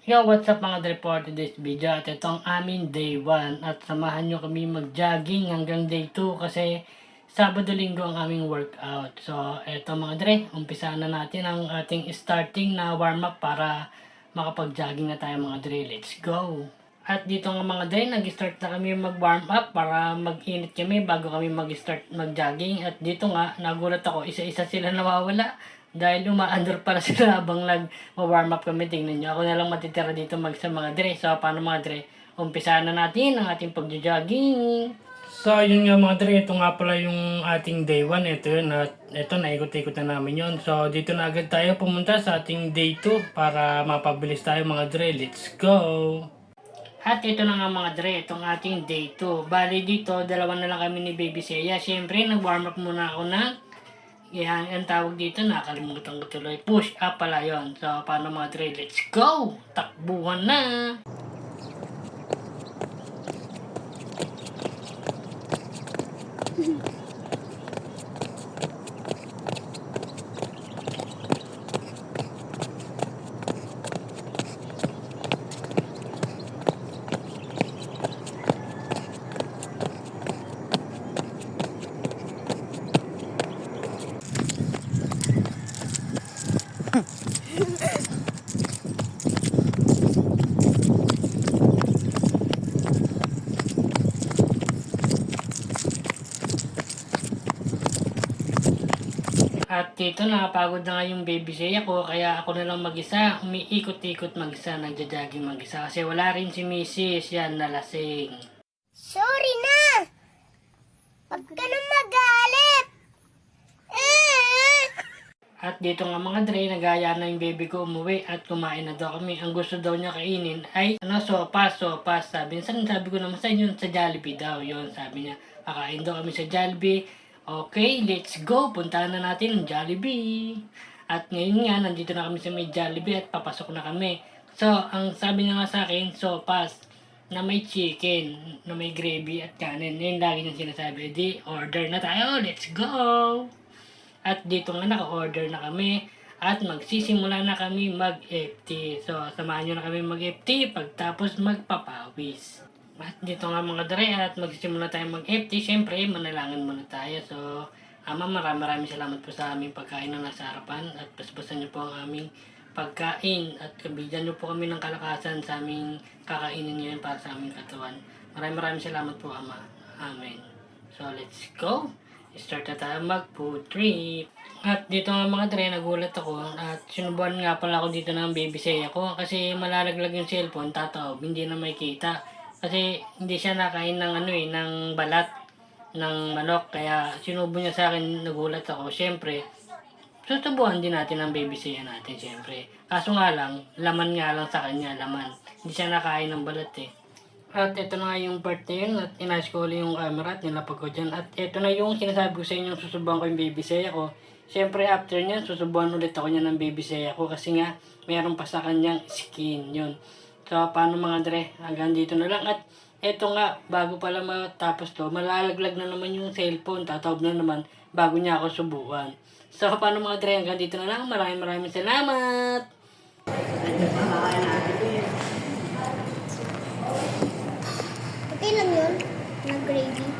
Yo, what's up mga dre for today's video? At ito ang aming day 1 at samahan nyo kami mag-jogging hanggang day 2 kasi Sabado-Linggo ang aming workout. So, eto mga dre, umpisa na natin ang ating starting na warm-up para makapag-jogging na tayo mga dre. Let's go! At dito nga mga dre, nag-start na kami mag-warm up para mag-init kami bago kami mag-start mag-jogging. At dito nga, nagulat ako, isa-isa sila nawawala. Dahil umaandar para sila habang nag-warm up kami. Tingnan nyo, ako na lang matitira dito sa mga dre. So, paano mga dre? Umpisa na natin ang ating pag-jogging. So, yun nga mga dre, ito nga pala yung ating day 1. Ito yun, at ito, naikot-ikot na namin yun. So, dito na agad tayo pumunta sa ating day 2 para mapabilis tayo mga dre. Let's go! At ito na nga mga dre, itong ating day 2. Bali dito, dalawa na lang kami ni Baby Seiya. Siyempre, nag-warm up muna ako ng yan, ang tawag dito, nakalimutan ko tuloy. Push up pala yun. So, paano mga dre? Let's go! Takbuhan na! At dito nakapagod na nga yung Baby Seiya ko, kaya ako na lang mag-isa, umiikot-ikot mag-isa, nagja-jogging mag-isa. Kasi wala rin si Mrs. yan, nalasing. Sorry na! Huwag ka na magalit! At dito nga mga dre, nagaya na yung baby ko umuwi at kumain na daw kami. Ang gusto daw niya kainin ay sopas. Sabi ko naman sa inyo, sa Jollibee daw. Yun, sabi niya, kakain daw kami sa Jollibee. Okay, let's go. Puntahan na natin ang Jollibee. At ngayon nga, nandito na kami sa may Jollibee at papasok na kami. So, ang sabi niya nga sa akin, sopas na may chicken, na may gravy at kanin. Yun lagi niyang sinasabi. Di, order na tayo. Let's go! At dito nga naka-order na kami at magsisimula na kami mag-FT. So, samahan nyo na kami mag-FT pagtapos magpapawis. At dito nga mga dre at magsisimula tayo mag-FT. Siyempre, manalangin muna tayo. So, Ama, maraming salamat po sa aming pagkain na nasa harapan at basbasan nyo po ang aming pagkain at kabigyan nyo po kami ng kalakasan sa aming kakainin ngayon para sa aming katawan. Maraming salamat po, Ama. Amen. So, let's go! Start na tayo mag-food trip. At dito nga mga dre, nagulat ako at sinubuan nga pala ako dito ng Baby Seiya ko kasi malalaglag yung cellphone, tataob, hindi na makikita. Kasi hindi siya nakain ng ng balat ng manok, kaya sinubo niya sa akin, nagulat ako. Siyempre, susubuhan din natin ang Baby Seiya natin, siyempre. Kaso nga lang, laman nga lang sa kanya, laman. Hindi siya nakain ng balat eh. At ito na yung part na yun at inayos ko ulit yung camera at nilapag ko dyan. At ito na yung sinasabi ko sa inyo, susubuhan ko yung Baby Seiya ko. Siyempre after nyan, susubuhan ulit ako niya ng Baby Seiya ko kasi nga mayroon pa sa kanyang skin yun. So paano mga dre, hanggang dito na lang. At ito nga, bago pala matapos to, malalaglag na naman yung cellphone, tatawag na naman bago niya ako subukan. So paano mga dre, hanggang dito na lang. Maraming salamat! Okay lang yun, na gravy.